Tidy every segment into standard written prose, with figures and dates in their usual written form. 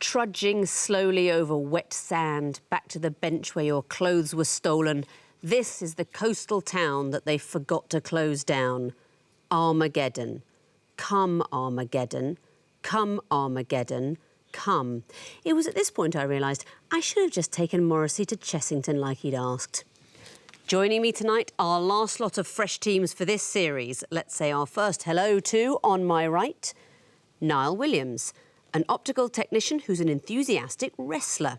trudging slowly over wet sand, back to the bench where your clothes were stolen. This is the coastal town that they forgot to close down. Armageddon. Come, Armageddon. Come, Armageddon. Come. It was at this point I realised I should have just taken Morrissey to Chessington like he'd asked. Joining me tonight, our last lot of fresh teams for this series. Let's say our first hello to, on my right, Niall Williams, an optical technician who's an enthusiastic wrestler.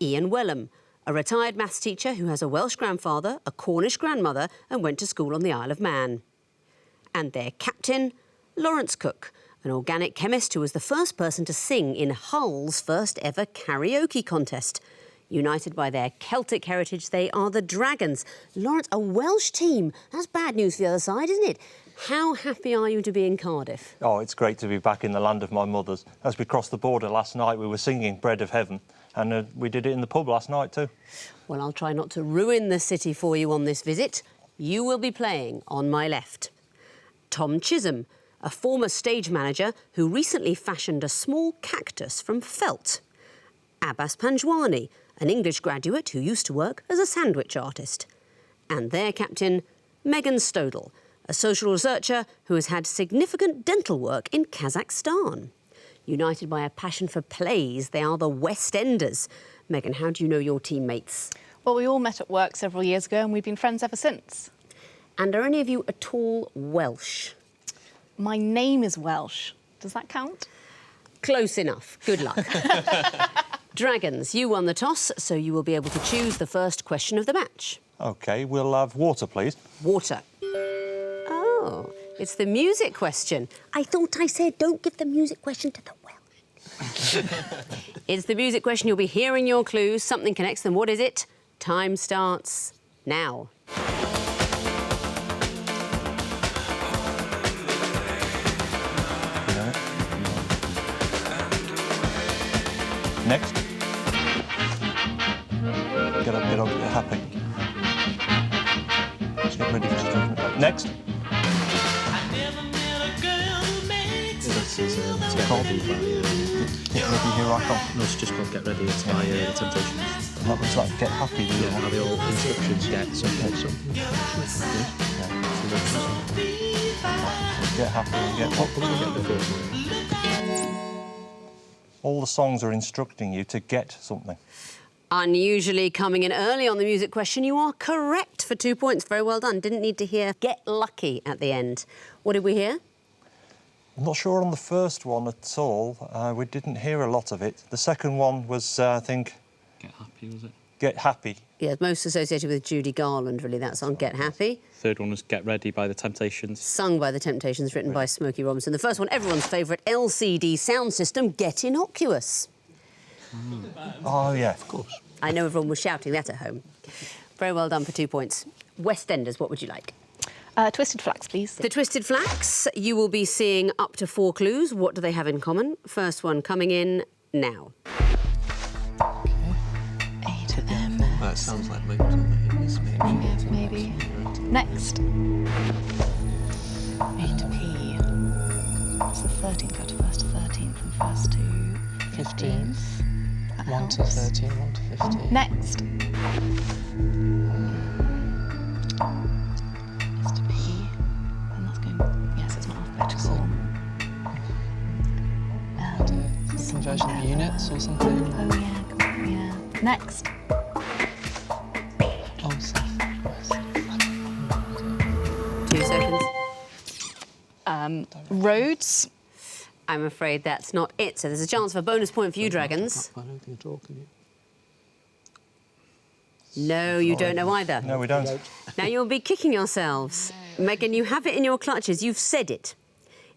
Ian Wellham, a retired maths teacher who has a Welsh grandfather, a Cornish grandmother and went to school on the Isle of Man. And their captain, Lawrence Cook, an organic chemist who was the first person to sing in Hull's first ever karaoke contest. United by their Celtic heritage, they are the Dragons. Lawrence, a Welsh team. That's bad news for the other side, isn't it? How happy are you to be in Cardiff? Oh, it's great to be back in the land of my mothers. As we crossed the border last night, we were singing Bread of Heaven, and we did it in the pub last night too. Well, I'll try not to ruin the city for you on this visit. You will be playing on my left. Tom Chisholm, a former stage manager who recently fashioned a small cactus from felt. Abbas Panjwani, an English graduate who used to work as a sandwich artist. And their captain, Megan Stodel, a social researcher who has had significant dental work in Kazakhstan. United by a passion for plays, they are the Westenders. Megan, how do you know your teammates? Well, we all met at work several years ago and we've been friends ever since. And are any of you at all Welsh? My name is Welsh. Does that count? Close enough. Good luck. Dragons, you won the toss, so you will be able to choose the first question of the match. OK, we'll have water, please. Water. Oh, it's the music question. I thought I said don't give the music question to the Welsh. It's the music question. You'll be hearing your clues. Something connects them. What is it? Time starts now. Next. Get up, get happy. Just get ready for judgment. Next. Get ready, here I come. No, it's just called Get Ready, it's by The Temptations. That was like Get Happy. Yeah, how the old instructions get something. Get Happy and Get What? What did we get before? All the songs are instructing you to get something. Unusually coming in early on the music question, you are correct for 2 points. Very well done. Didn't need to hear Get Lucky at the end. What did we hear? I'm not sure on the first one at all. We didn't hear a lot of it. The second one was, I think... Get Happy, was it? Get Happy. Yeah, most associated with Judy Garland, really, that song, Get Happy. Third one was Get Ready by The Temptations. Sung by The Temptations, written by Smokey Robinson. The first one, everyone's favourite LCD sound system, Get Innocuous. Oh, yeah. Of course. I know everyone was shouting that at home. Very well done for 2 points. Westenders, what would you like? Twisted Flax, please. The Twisted Flax, you will be seeing up to 4 clues. What do they have in common? First one coming in now. A to M. That sounds like maybe something. Yeah, maybe. Next. A to P. What's the 13th? Go to first to 13th and first to 15th. 1 to 13, 1 to 15. Next. S to P. And that's going... Yes, it's not alphabetical. Conversion of units or something? Oh, yeah. Yeah. Next. Oh, Seth. 2 seconds. Roads. I'm afraid that's not it. So there's a chance for a bonus point for you, Dragons. I don't think at all, can you? No, you don't know either. No, we don't. Now you'll be kicking yourselves. Megan, you have it in your clutches. You've said it.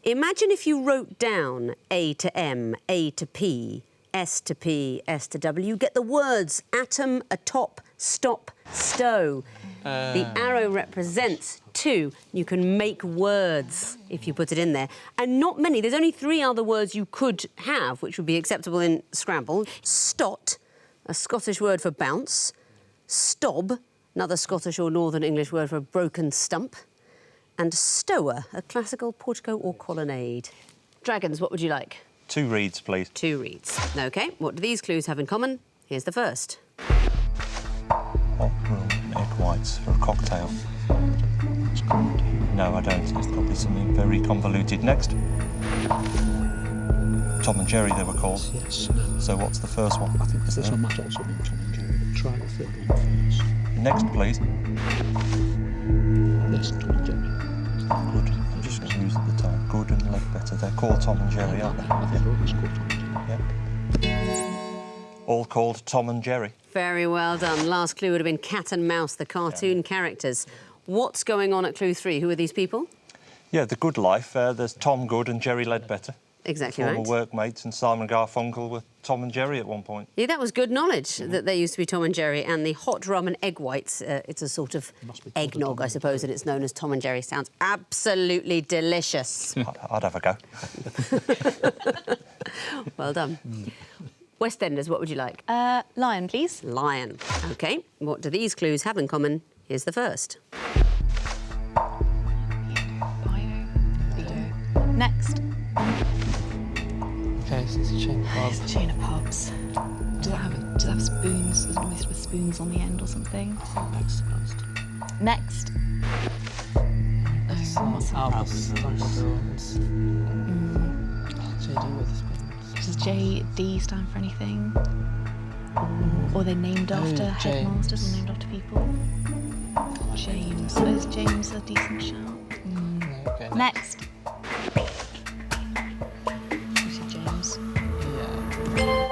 Imagine if you wrote down A to M, A to P, S to P, S to W. You get the words atom, atop, stop, stow. The arrow represents 2. You can make words if you put it in there. And not many. There's only 3 other words you could have, which would be acceptable in Scrabble. Stot, a Scottish word for bounce. Stob, another Scottish or Northern English word for a broken stump. And stower, a classical portico or colonnade. Dragons, what would you like? 2 reeds, please. 2 reeds. OK, what do these clues have in common? Here's the first. Hot rum and egg whites for a cocktail. No, I don't. It's probably something very convoluted. Next. Tom and Jerry, they were called. Yes. No. So what's the first one? I think the first one might also be Tom and Jerry, but try the third one first. Next, please. Yes, Tom and Jerry. Good. I'm just going to use at the time. Good and Ledbetter. They're called Tom and Jerry, aren't they? I think they're always called Tom and Jerry. Yeah. All called Tom and Jerry. Very well done. Last clue would have been Cat and Mouse, the cartoon characters. What's going on at clue 3? Who are these people? Yeah, The Good Life. There's Tom Good and Jerry Ledbetter. Exactly Former right. workmates, and Simon Garfunkel were Tom and Jerry at one point. Yeah, that was good knowledge that they used to be Tom and Jerry. And the hot rum and egg whites, it's a sort of Must be eggnog, I suppose, and it's known as Tom and Jerry. Sounds absolutely delicious. I'd have a go. Well done. Westenders, what would you like? Lion, please. Lion. OK, what do these clues have in common? Here's the first. Bio. Theo. Next. Okay, so it's a chain pub. It's a chain of pubs. Does it have spoons? Is it always with spoons on the end or something? Next. Albus Dumbledore. JD Witherspoon. Does JD stand for anything? Or they're named after headmasters or named after people? James. Is James a decent shout? Okay. Next. Is it James? Yeah.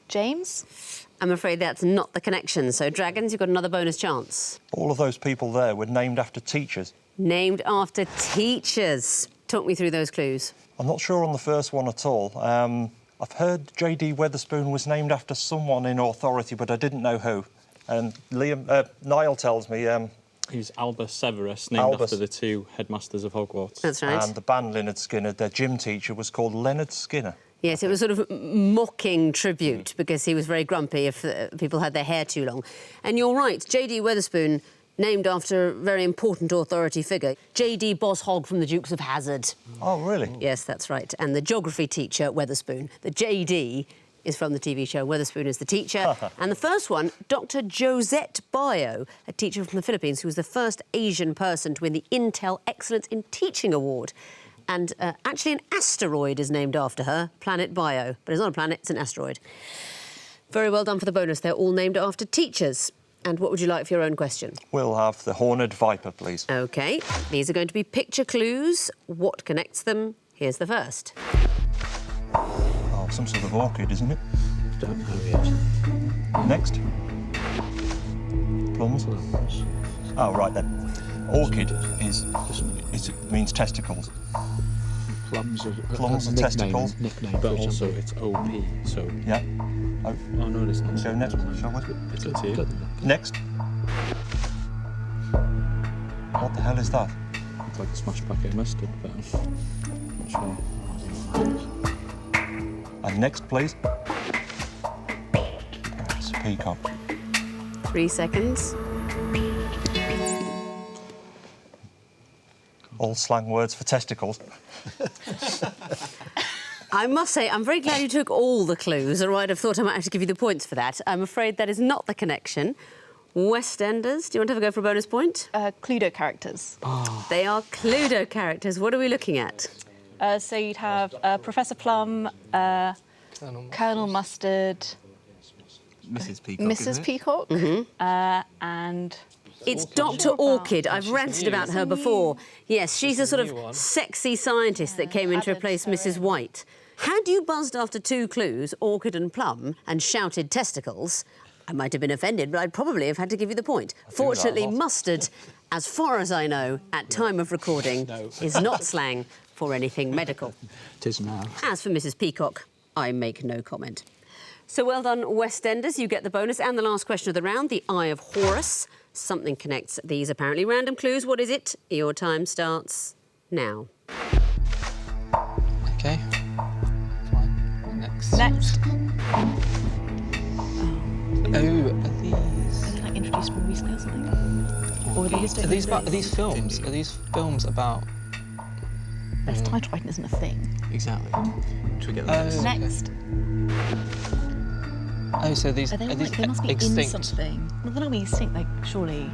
James? I'm afraid that's not the connection. So, Dragons, you've got another bonus chance. All of those people there were named after teachers. Named after teachers. Talk me through those clues. I'm not sure on the first one at all. I've heard J.D. Wetherspoon was named after someone in authority, but I didn't know who. And Niall tells me... He's Albus Severus, named Albus. after the 2 headmasters of Hogwarts. That's right. And the band Leonard Skinner, their gym teacher was called Leonard Skinner. Yes, it was sort of mocking tribute because he was very grumpy if people had their hair too long. And you're right, J.D. Wetherspoon, named after a very important authority figure. J.D. Boss Hogg from the Dukes of Hazzard. Oh, really? Yes, that's right. And the geography teacher, Wetherspoon. The J.D. is from the TV show. Wetherspoon is the teacher. And the first one, Dr. Josette Bio, a teacher from the Philippines who was the first Asian person to win the Intel Excellence in Teaching Award. And actually an asteroid is named after her, Planet Bio. But it's not a planet, it's an asteroid. Very well done for the bonus. They're all named after teachers. And what would you like for your own question? We'll have the Horned Viper, please. OK, these are going to be picture clues. What connects them? Here's the first. Oh, some sort of orchid, isn't it? Don't know yet. Next. Plums. Oh, right then. Orchid means testicles. Plums are Plums are testicles. Nickname, but also it's OP, so... Yeah. Oh, no, it's not. Go next, shall we? It's up to you. Next. What the hell is that? It's like a smashed packet of mustard, but I'm not sure. And next, please. It's a peacock. 3 seconds. All slang words for testicles. I must say, I'm very glad you took all the clues, or I'd have thought I might have to give you the points for that. I'm afraid that is not the connection. Westenders, do you want to have a go for a bonus point? Cluedo characters. They are Cluedo characters. What are we looking at? So you'd have Professor Plum, Colonel Mustard, Mrs. Peacock. Mrs. Peacock, and... It's Dr. Orchid. I've ranted about her before. Yes, she's a sort of sexy scientist that came in to replace Mrs. White. Had you buzzed after 2 clues, Orchid and Plum, and shouted testicles, I might have been offended, but I'd probably have had to give you the point. Fortunately, mustard, as far as I know, at time of recording, is not slang for anything medical. It is now. As for Mrs. Peacock, I make no comment. So well done, Westenders. You get the bonus and the last question of the round, the Eye of Horus. Something connects these apparently random clues. What is it? Your time starts now. Okay. Fine. Next. Next. Oh, are these... Are they like introduced more recently or something? Or are they just Are these films? Are these films about Best title writing isn't a thing. Exactly. Should we get the next? Next. Oh, so these Are they, like, they these must be extinct? in something. Well, they're not being extinct, like, surely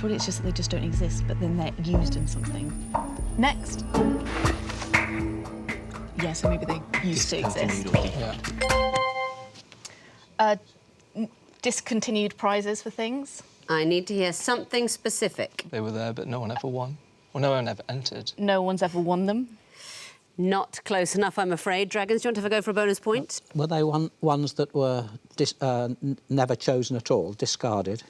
it's just that they just don't exist, but then they're used in something. Next. Yeah, so maybe they used to exist. Discontinued or Yeah. Discontinued prizes for things. I need to hear something specific. They were there, but no one ever won. Well, no one ever entered. No one's ever won them. Not close enough, I'm afraid. Dragons, do you want to have a go for a bonus point? Were they ones that were never chosen at all, discarded?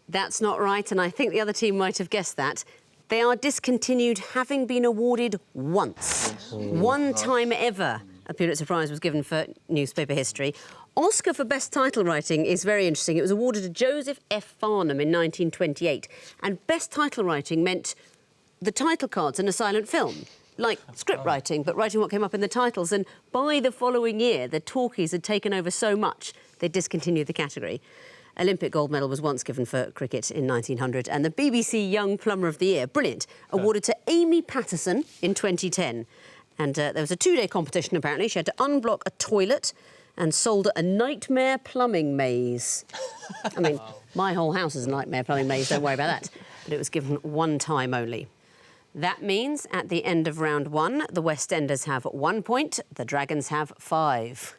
That's not right, and I think the other team might have guessed that. They are discontinued, having been awarded once. One time ever a Pulitzer Prize was given for newspaper history. Oscar for Best Title Writing is very interesting. It was awarded to Joseph F. Farnham in 1928, and Best Title Writing meant the title cards in a silent film, like script writing, but writing what came up in the titles. And by the following year, the talkies had taken over so much, they discontinued the category. Olympic gold medal was once given for cricket in 1900, and the BBC Young Plumber of the Year, brilliant, awarded to Amy Patterson in 2010. And there was a 2-day competition, apparently. She had to unblock a toilet and solder a nightmare plumbing maze. I mean, my whole house is a nightmare plumbing maze, don't worry about that. But it was given one time only. That means at the end of round 1, the Westenders have 1 point, the Dragons have 5.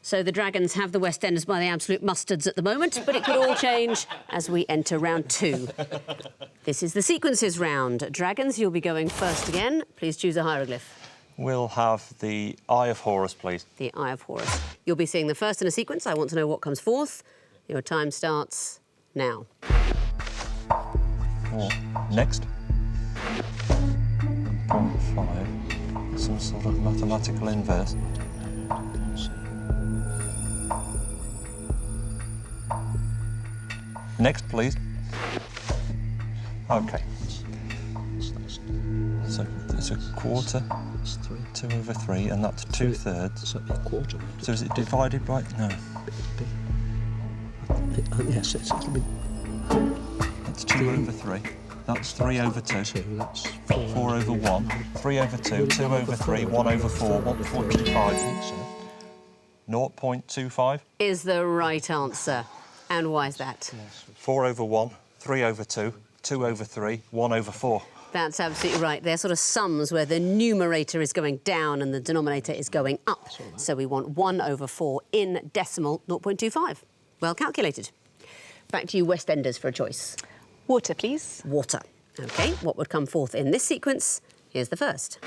So the Dragons have the Westenders by the absolute mustards at the moment, but it could all change as we enter round 2. This is the sequences round. Dragons, you'll be going first again. Please choose a hieroglyph. We'll have the Eye of Horus, please. The Eye of Horus. You'll be seeing the first in a sequence. I want to know what comes forth. Your time starts now. Next. 1.5. Some sort of mathematical inverse. Next, please. OK. So it's a quarter, 2 over 3, and that's 2/3. So a quarter. So is it divided by... No. Yes, it'll be That's 2 over 3. That's 3 over 2. 2. That's 4 over 1. 3 over 2. 2 over 3. 1 over 4. 1.25. 0.25. Is the right answer. And why is that? 4 over 1. 3 over 2. 2 over 3. 1 over 4. That's absolutely right. They're sort of sums where the numerator is going down and the denominator is going up. So we want 1 over 4 in decimal, 0.25. Well calculated. Back to you, Westenders, for a choice. Water, please. Water. OK, what would come forth in this sequence? Here's the first.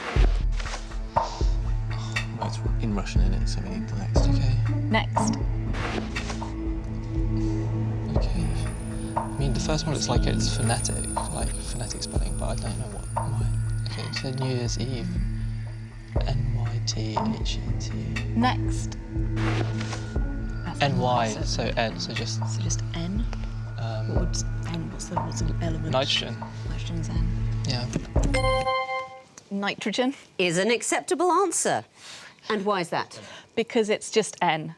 Well, it's in Russian, isn't it? So we need the next. Okay. Next. Okay. I mean, the first one looks like it's phonetic, like phonetic spelling, but I don't know why. Okay, so New Year's Eve. N-Y-T-H-E-T. Next. That's N-Y, the answer. so N, so just So just N. What would N? What's the element? nitrogen. Nitrogen's N. Yeah. Nitrogen, Is an acceptable answer. And why is that? because it's just N,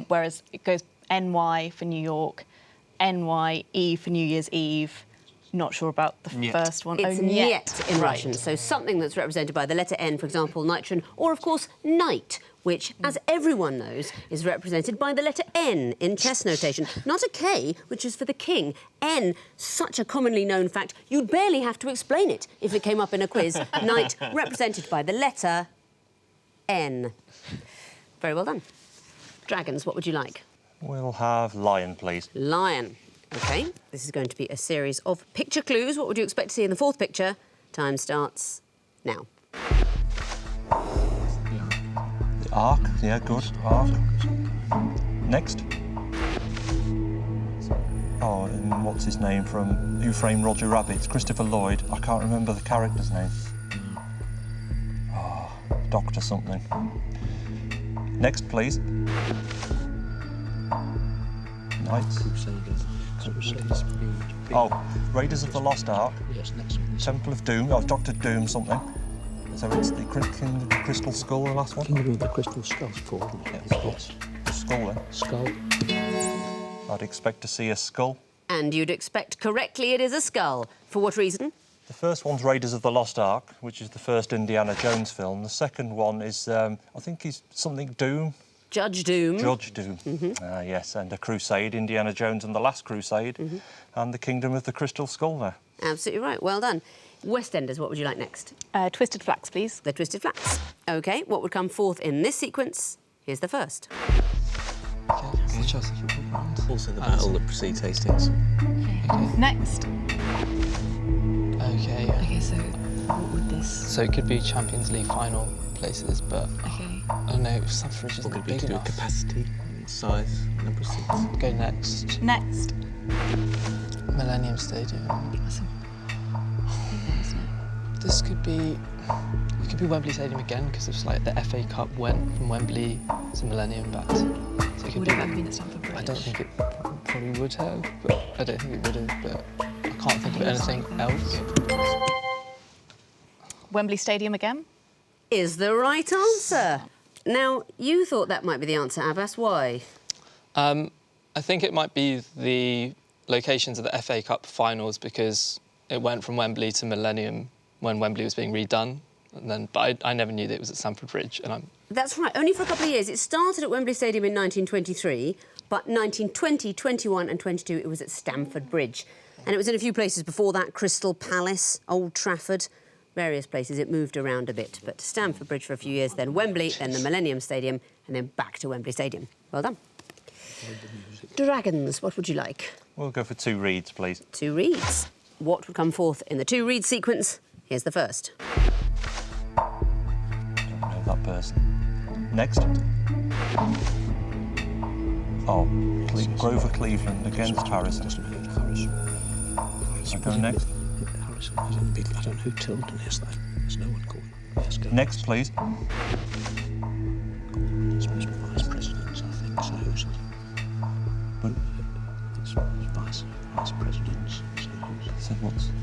whereas it goes NY for New York, NYE for New Year's Eve. Not sure about the Niet. first one. It's oh, niet in Right. Russian, so something that's represented by the letter N, for example, nitrogen, or, of course, night, which, as everyone knows, is represented by the letter N in chess notation. Not a K, which is for the king. N, such a commonly known fact, you'd barely have to explain it if it came up in a quiz. Night, represented by the letter N. Very well done. Dragons, what would you like? We'll have Lion, please. Lion. OK, this is going to be a series of picture clues. What would you expect to see in the fourth picture? Time starts now. The Ark. Yeah, good. Ark. Next. Oh, and what's his name from Who Framed Roger Rabbit? It's Christopher Lloyd. I can't remember the character's name. Oh, Doctor something. Next, please. Knights. Oh, Raiders of the Lost Ark. Yes, next one. Temple of Doom. Oh, Doctor Doom something. So it's the King of the Crystal Skull, the last one? Kingdom of the Crystal Skull's called, isn't it? Yes. The skull, then. Skull. I'd expect to see a skull. And you'd expect correctly it is a skull. For what reason? The first one's Raiders of the Lost Ark, which is the first Indiana Jones film. The second one is, I think he's something Doom. Judge Doom. Judge Doom. Yes, and A Crusade, Indiana Jones and the Last Crusade, and The Kingdom of the Crystal Skull now. Absolutely right. Well done. Westenders, what would you like next? Twisted Flax, please. The Twisted Flax. OK, what would come forth in this sequence? Here's the first. It's the Chelsea Football Ground. Also the battle that precedes Hastings. Okay. Next. Okay. Okay, so what would this... So it could be Champions League final places, but Okay. I don't know if Stamford Bridge What isn't could be big to do with enough. capacity, size, number of seats? Go next. Next. Millennium Stadium. That's a big one, isn't it? This could be... It could be Wembley Stadium again, because it's like the FA Cup went from Wembley to Millennium back. So it could Would be... it have been at Stamford Bridge? I don't think it probably would have, but I don't think it would have, but I can't think of anything else. Wembley Stadium again? Is the right answer. Now, you thought that might be the answer, Abbas. Why? I think it might be the locations of the FA Cup finals, because it went from Wembley to Millennium when Wembley was being redone. And then, but I never knew that it was at Stamford Bridge, and That's right, only for a couple of years. It started at Wembley Stadium in 1923, but 1920, 21 and 22 it was at Stamford Bridge. And it was in a few places before that, Crystal Palace, Old Trafford, various places. It moved around a bit, but Stamford Bridge for a few years, then Wembley, then the Millennium Stadium, and then back to Wembley Stadium. Well done. Dragons, what would you like? We'll go for 2 reads, please. 2 reads. What would come forth in the 2 read sequence? Here's the first. Don't know that person. Next. Oh, Grover Cleveland against Harrison. I'll go next. Harrison, I don't know who Tilden is, though. There's no one called. Yes, go Next, please. It's vice presidents, I think. So who's it? But, It's vice presidents. So who's it? so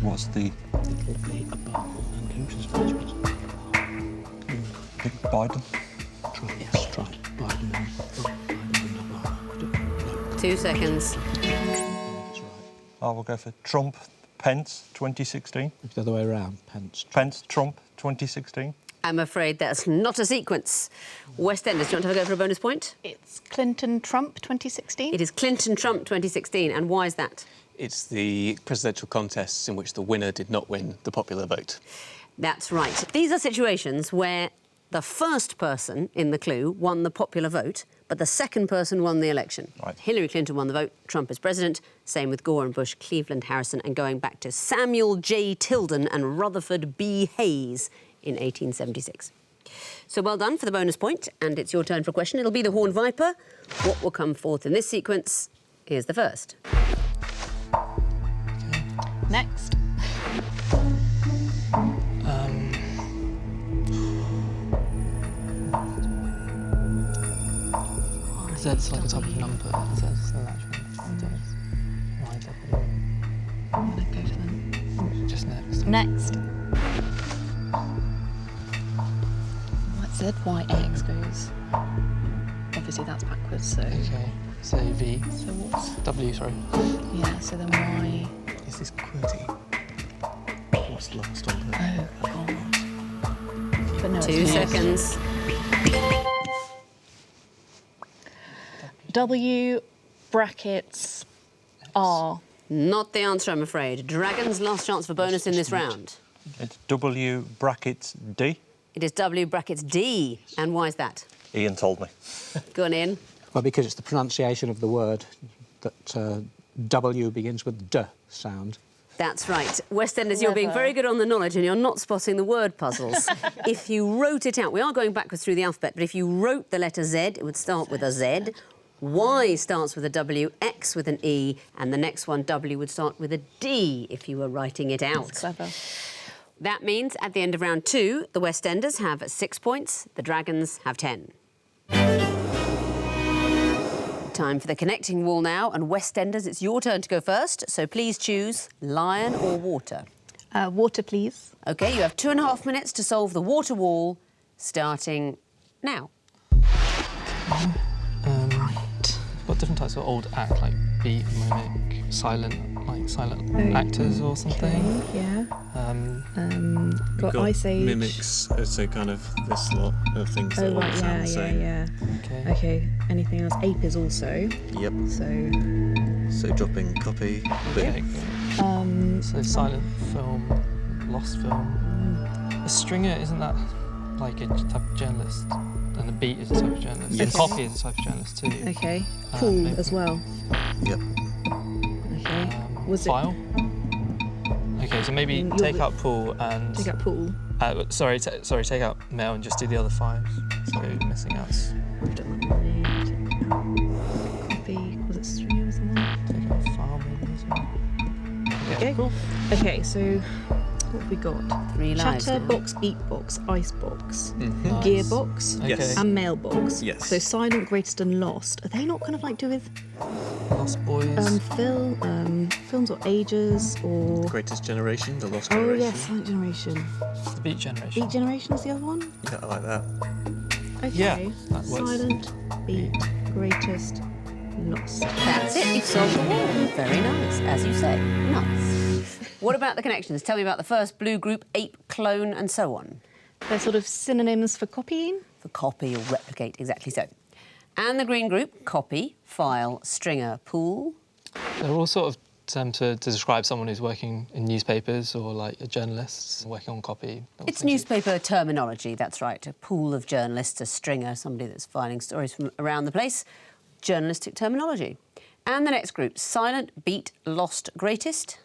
what's the It'll be Obama, and who's his vice president? Biden? Yes, try Biden and Obama. 2 seconds. That's right. Oh, we'll go for Trump, Pence, 2016. It's the other way around. Pence, Trump, 2016. I'm afraid that's not a sequence. Westenders, do you want to have a go for a bonus point? It's Clinton-Trump 2016? It is Clinton-Trump 2016, and why is that? It's the presidential contests in which the winner did not win the popular vote. That's right. These are situations where the first person in the clue won the popular vote, but the second person won the election. Right. Hillary Clinton won the vote, Trump is president, same with Gore and Bush, Cleveland, Harrison, and going back to Samuel J. Tilden and Rutherford B. Hayes in 1876. So well done for the bonus point, and it's your turn for a question. It'll be the Horned Viper. What will come forth in this sequence? Here's the first. Next. Z's like a type of number. Z's an actual number. I'm going to go for them. Just next. Next. ZYX goes. Obviously that's backwards, so... Okay, so V. So what's... W, sorry. Yeah, so then Y... Is this QWERTY? What's last on the... Oh, God. But no, 2 it's not. seconds. W brackets R. Not the answer, I'm afraid. Dragons, last chance for bonus in this round. It's W brackets D. It is W brackets D. And why is that? Ian told me. Go on, Ian. Well, because it's the pronunciation of the word that W begins with D sound. That's right. Westenders, you're being Clever. very good on the knowledge and you're not spotting the word puzzles. If you wrote it out, we are going backwards through the alphabet, but if you wrote the letter Z, it would start with a Z. Y starts with a W, X with an E, and the next one, W, would start with a D if you were writing it out. That's clever. That means at the end of round 2, the Westenders have 6 points, the Dragons have 10. Time for the connecting wall now, and Westenders, it's your turn to go first, so please choose lion or water. Water, please. OK, you have 2.5 minutes to solve the water wall, starting now. What different types of old act, like beat, mimic, silent? like silent actors or something. Okay, yeah. Got Got Ice Age. mimics, so kind of this lot of things that Oh, all right, sound the same. yeah. Okay. Okay, anything else? Ape is also. Yep. So, So dropping copy. Okay. So silent film, lost film. A stringer, isn't that like a type of journalist? And the beat is a type of journalist. Yes. And copy is a type of journalist too. okay. Pool maybe. as well. Yep. Okay. Was File. Okay, so maybe You're take the- out pool and Take out pool. sorry, take out mail and just do the other 5. So missing out. We've done that one. Copy. Was it stringer or something? Take out file maybe as well. Okay. Cool. Okay, so what have we got? 3 lives. Chatterbox, beatbox, icebox, Nice. gearbox, Yes. and mailbox. Yes. So silent, greatest, and lost. Are they not kind of like do with Lost Boys. films or ages or? Greatest Generation, The Lost Oh Generation. yes, Silent Generation. The Beat Generation. Beat Generation is the other one. Yeah, I like that. Okay. Yeah, that works. Silent, beat, greatest, lost. That's it, you've solved the wall. Very nice, as you say. Nice. What about the connections? Tell me about the first blue group, ape, clone, and so on. They're sort of synonyms for copying. For copy or replicate, exactly so. And the green group, copy, file, stringer, pool. They're all sort of termed to describe someone who's working in newspapers or like a journalist working on copy. It's newspaper terminology, that's right. A pool of journalists, a stringer, somebody that's filing stories from around the place. Journalistic terminology. And the next group, silent, beat, lost, greatest.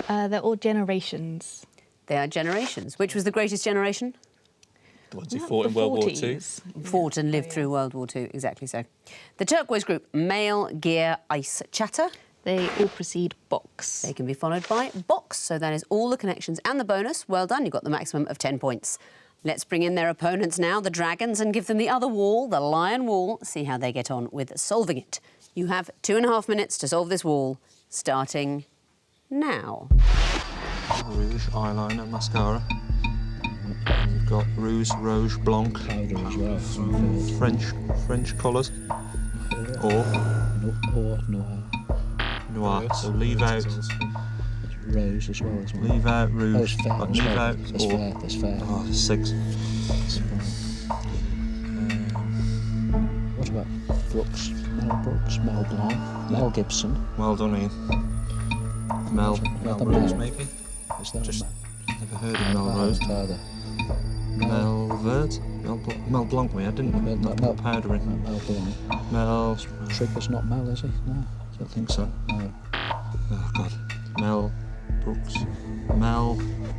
They're all generations. They are generations. Which was the greatest generation? The ones who fought in World War II. Fought and lived through World War II, exactly so. The turquoise group, mail, gear, ice, chatter. They all precede box. They can be followed by box, so that is all the connections and the bonus. Well done, you've got the maximum of 10 points. Let's bring in their opponents now, the dragons, and give them the other wall, the lion wall, see how they get on with solving it. You have 2.5 minutes to solve this wall, starting now. Rouge, eyeliner, mascara. And you've got rouge, blanc, Powder as well. From French colours, or noir. So leave out Rose as well as well. rouge, Oh, it's fair as leave well. out That's or fair. That's fair. oh, 6. What about Brooks? Mel Blanc, Mel Gibson. Well done, Ian. Mel the Rose, Mel. maybe. Is that Just Mel? never heard of Mel Rose. Either. Mel Vert, Mel Blanc. We had, didn't we? Mel- Mel powder in. Mel Blanc. Mel. Trigger's not Mel, is he? No, I don't think so. No. Oh God. Mel Brooks. Mel.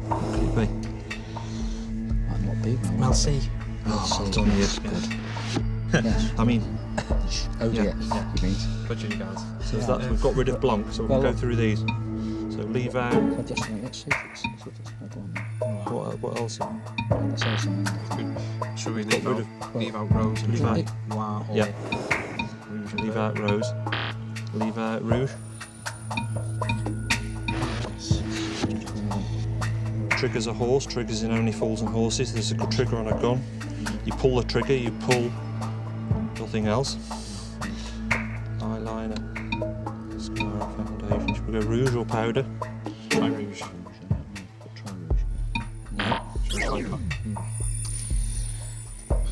What could it be? Might not be Mel. Mel C. Mel Oh, C. well done, Yes, you. good. Yes. I mean, Oh Yeah. dear. You mean? Budget you guys. so that's, we've got rid of Blanc, so we can Well, go through these. So leave out. Well, just a minute. Let's see if it's go on. What else? Let's say something. Should we Got leave rid out, of. leave out Rose and Leave out. try Noir or Yeah. Rouge and Leave Vert? out Rose. Leave out Rouge. Trigger's a horse. Triggers in only fools and horses. There's a good trigger on a gun. You pull the trigger, you pull nothing else. Eyeliner. Mascara, foundation. Should we go rouge or powder? Try Rouge. Try Rouge. No. Should we try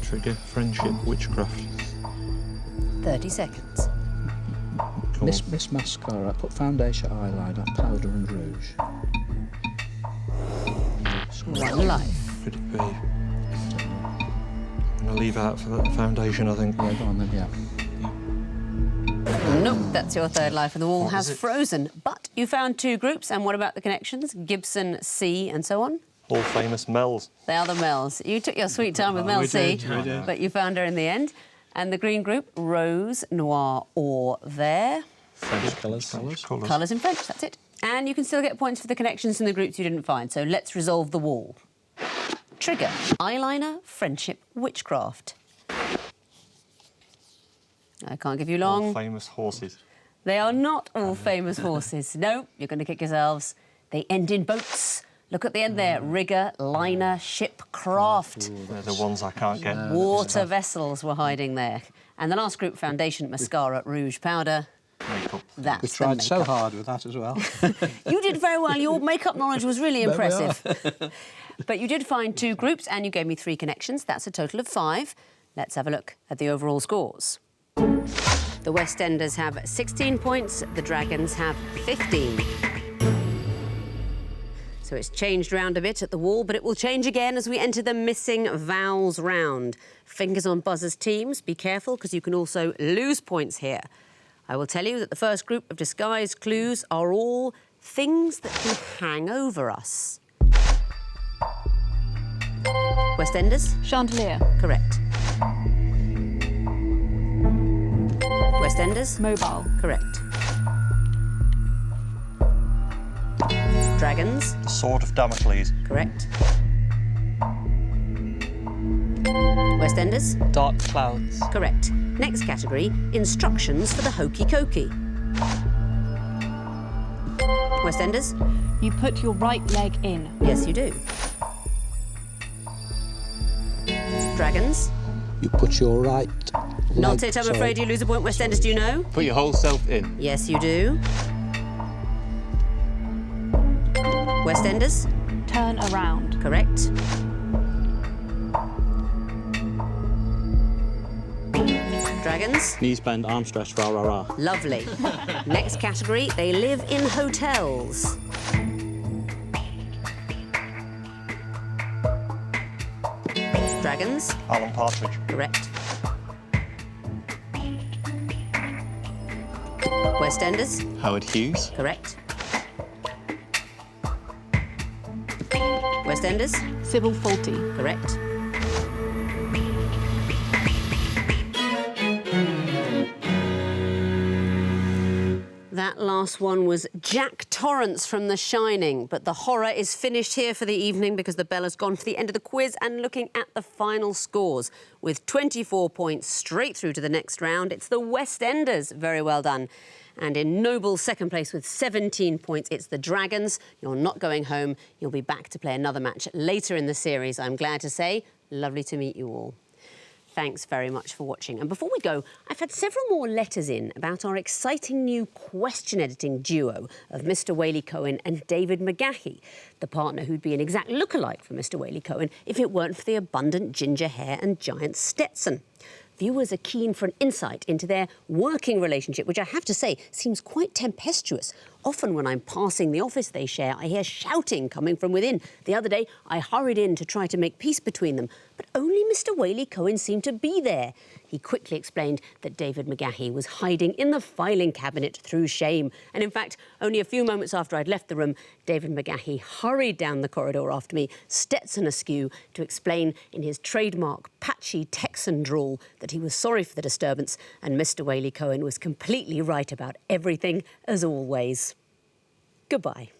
Trigger, friendship, witchcraft. 30 seconds. Come on. Miss Mascara, put foundation, eyeliner, powder and rouge. One life. Could it be? I'm going to leave out for that foundation, I think. Yeah, go on then, yeah. Nope, that's your third life, and the wall What has is it? frozen. But you found 2 groups, and what about the connections? Gibson, C, and so on? All famous Mel's. They are the Mel's. You took your sweet time with Oh, Mel we C, did, we did. but you found her in the end. And the green group, Rose, Noir, or there. French colours. Colours. Colours in French, that's it. And you can still get points for the connections in the groups you didn't find, so let's resolve the wall. Trigger, eyeliner, friendship, witchcraft. I can't give you All long. famous horses. They are not all famous horses. No, you're going to kick yourselves. They end in boats. Look at the end there. Rigger, liner, ship, craft. They're the ones I can't get. Water vessels were hiding there. And the last group, foundation, mascara, rouge, powder. makeup. That's We the tried so makeup. hard with that as well. You did very well. Your makeup knowledge was really There we impressive. But you did find 2 groups and you gave me 3 connections. That's a total of 5. Let's have a look at the overall scores. The Westenders have 16 points. The Dragons have 15. So it's changed round a bit at the wall, but it will change again as we enter the missing vowels round. Fingers on buzzers, teams. Be careful, because you can also lose points here. I will tell you that the first group of disguised clues are all things that can hang over us. Westenders? Chandelier. Correct. Westenders? Mobile. Correct. Dragons? The Sword of Damocles. Correct. Westenders? Dark clouds. Correct. Next category, instructions for the hokey cokey. Westenders? You put your right leg in. Yes, you do. Dragons? You put your right Not leg- it, I'm sorry. afraid you lose a point. Westenders, do you know? Put your whole self in. Yes, you do. Westenders? Turn around. Correct. Dragons? Knees bend, arm stretch, rah, rah, rah. Lovely. Next category, they live in hotels. Dragons? Alan Partridge. Correct. Westenders? Howard Hughes. Correct. Westenders? Sybil Faulty. Correct. That last one was Jack Torrance from The Shining, but the horror is finished here for the evening because the bell has gone for the end of the quiz. And looking at the final scores, with 24 points straight through to the next round, it's the Westenders. Very well done. And in noble second place with 17 points, it's the Dragons. You're not going home. You'll be back to play another match later in the series, I'm glad to say. Lovely to meet you all. Thanks very much for watching. And before we go, I've had several more letters in about our exciting new question editing duo of Mr. Whaley Cohen and David McGahey, the partner who'd be an exact lookalike for Mr. Whaley Cohen if it weren't for the abundant ginger hair and giant Stetson. Viewers are keen for an insight into their working relationship, which I have to say seems quite tempestuous. Often when I'm passing the office they share, I hear shouting coming from within. The other day, I hurried in to try to make peace between them, but only Mr. Whaley Cohen seemed to be there. He quickly explained that David McGahey was hiding in the filing cabinet through shame. And in fact, only a few moments after I'd left the room, David McGahey hurried down the corridor after me, Stetson askew, to explain in his trademark patchy Texan drawl that he was sorry for the disturbance and Mr. Whaley Cohen was completely right about everything, as always. Goodbye.